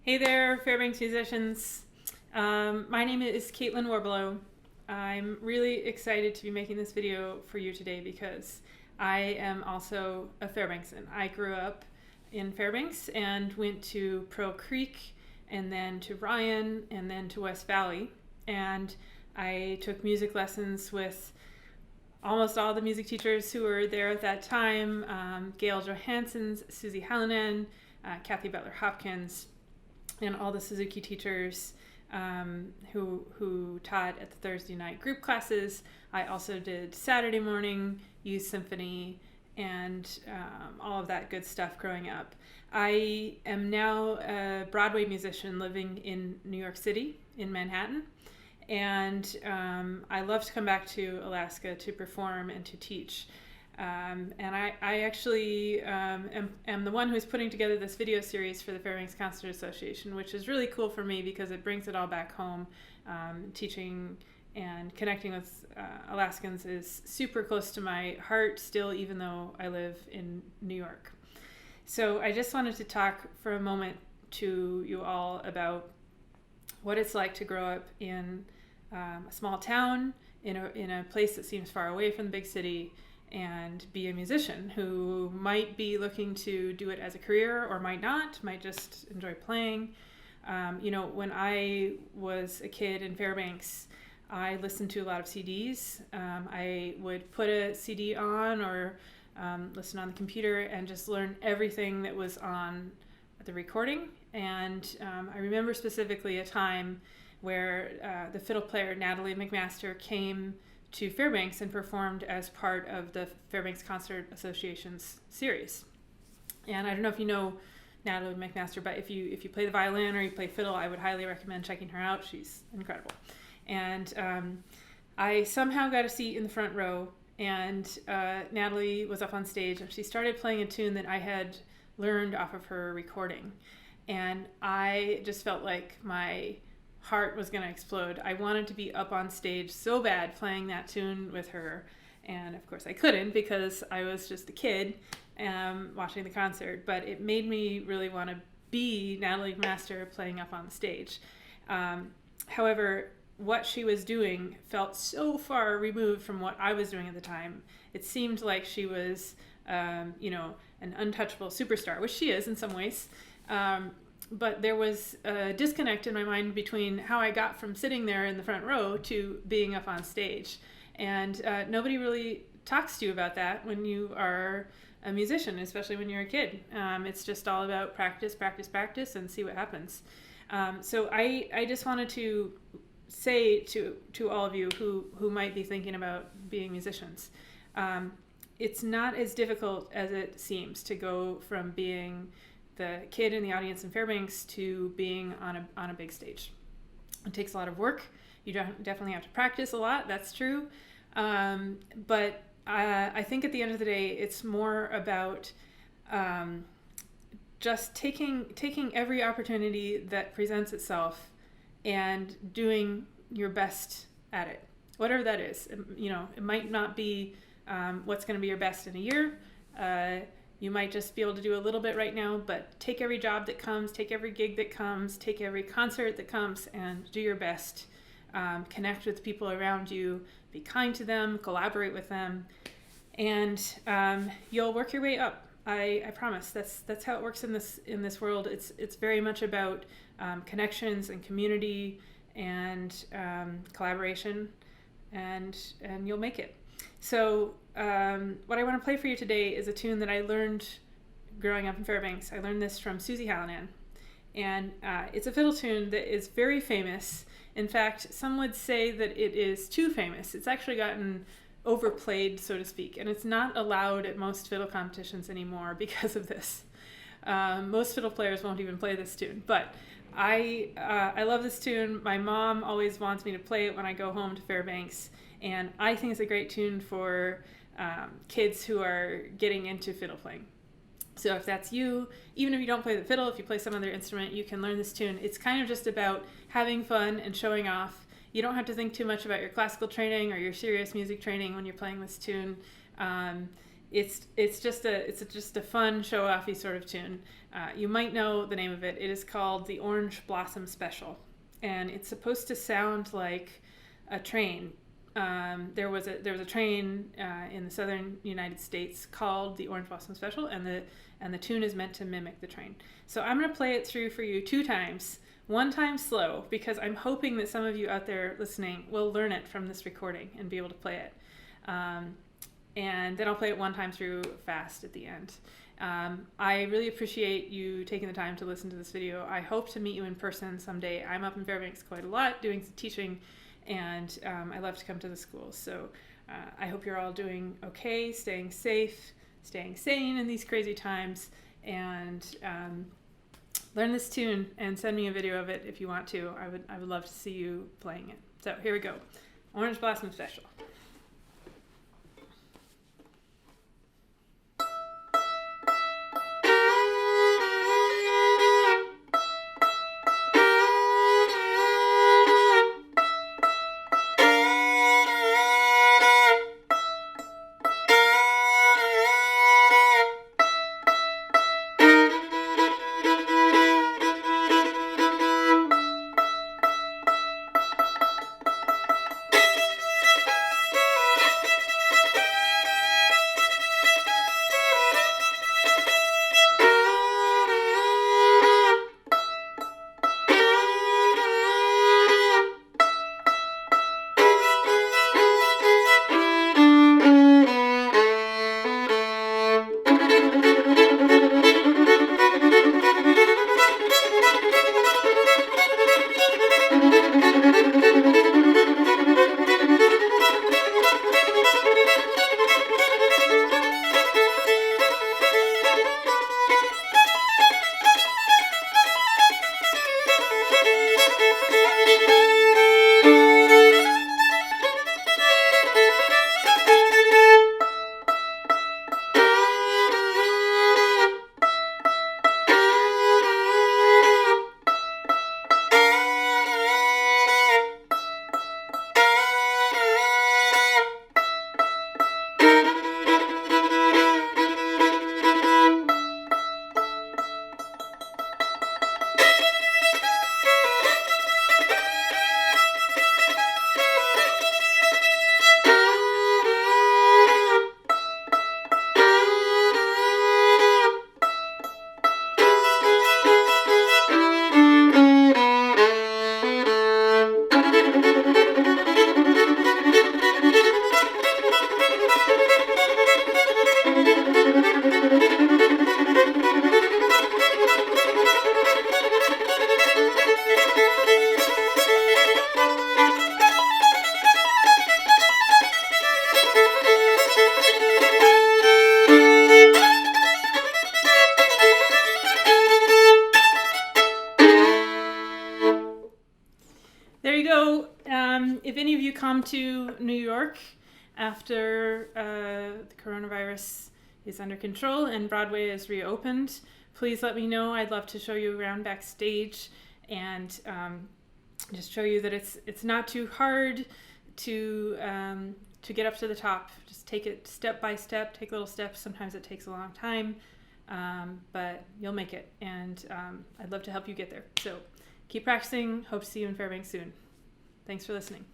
Hey there, Fairbanks musicians. My name is Caitlin Warbelow. I'm really excited to be making this video for you today because I am also a Fairbanksan. I grew up in Fairbanks and went to Pearl Creek and then to Ryan and then to West Valley. And I took music lessons with almost all the music teachers who were there at that time, Gail Johansson's, Susie Hallinan, Kathy Butler-Hopkins, and all the Suzuki teachers who taught at the Thursday night group classes. I also did Saturday morning youth symphony and all of that good stuff growing up. I am now a Broadway musician living in New York City, in Manhattan, and I love to come back to Alaska to perform and to teach. And I actually am the one who's putting together this video series for the Fairbanks Concert Association, which is really cool for me because it brings it all back home. Teaching and connecting with Alaskans is super close to my heart still, even though I live in New York. So I just wanted to talk for a moment to you all about what it's like to grow up in a small town, in a place that seems far away from the big city, and be a musician who might be looking to do it as a career or might not, might just enjoy playing. When I was a kid in Fairbanks, I listened to a lot of CDs. I would put a CD on or listen on the computer and just learn everything that was on the recording. And I remember specifically a time where the fiddle player Natalie McMaster came to Fairbanks and performed as part of the Fairbanks Concert Association's series. And I don't know if you know Natalie McMaster, but if you play the violin or you play fiddle, I would highly recommend checking her out. She's incredible. And I somehow got a seat in the front row, and Natalie was up on stage, and she started playing a tune that I had learned off of her recording. And I just felt like my heart was going to explode. I wanted to be up on stage so bad playing that tune with her, and of course I couldn't because I was just a kid watching the concert, but it made me really want to be Natalie McMaster playing up on the stage. However, what she was doing felt so far removed from what I was doing at the time. It seemed like she was an untouchable superstar, which she is in some ways. But there was a disconnect in my mind between how I got from sitting there in the front row to being up on stage. And nobody really talks to you about that when you are a musician, especially when you're a kid. It's just all about practice, practice, practice, and see what happens. So I just wanted to say to all of you who might be thinking about being musicians, it's not as difficult as it seems to go from being the kid in the audience in Fairbanks to being on a big stage. It takes a lot of work. You definitely have to practice a lot, that's true. But I think at the end of the day, it's more about just taking every opportunity that presents itself and doing your best at it, whatever that is. It might not be what's going to be your best in a year. You might just be able to do a little bit right now, but take every job that comes, take every gig that comes, take every concert that comes, and do your best. Connect with people around you, be kind to them, collaborate with them, and you'll work your way up. I promise. That's how it works in this world. It's very much about connections and community and collaboration, and you'll make it. So what I want to play for you today is a tune that I learned growing up in Fairbanks. I learned this from Susie Hallinan, and it's a fiddle tune that is very famous. In fact, some would say that it is too famous. It's actually gotten overplayed, so to speak, and it's not allowed at most fiddle competitions anymore because of this. Most fiddle players won't even play this tune, but I love this tune. My mom always wants me to play it when I go home to Fairbanks, and I think it's a great tune for kids who are getting into fiddle playing. So if that's you, even if you don't play the fiddle, if you play some other instrument, you can learn this tune. It's kind of just about having fun and showing off. You don't have to think too much about your classical training or your serious music training when you're playing this tune. it's just a fun show-offy sort of tune. You might know the name of it. It is called the Orange Blossom Special, and it's supposed to sound like a train. There was a train in the southern United States called the Orange Blossom Special, and the tune is meant to mimic the train. So I'm going to play it through for you 2 times. 1 time slow, because I'm hoping that some of you out there listening will learn it from this recording and be able to play it. And then I'll play it 1 time through fast at the end. I really appreciate you taking the time to listen to this video. I hope to meet you in person someday. I'm up in Fairbanks quite a lot doing some teaching, and I love to come to the schools. So I hope you're all doing okay, staying safe, staying sane in these crazy times, and learn this tune and send me a video of it if you want to. I would love to see you playing it. So here we go. Orange Blossom Special. There you go. If any of you come to New York after the coronavirus is under control and Broadway is reopened, please let me know. I'd love to show you around backstage and just show you that it's not too hard to get up to the top. Just take it step by step, take little steps. Sometimes it takes a long time, but you'll make it. And I'd love to help you get there. So keep practicing. Hope to see you in Fairbanks soon. Thanks for listening.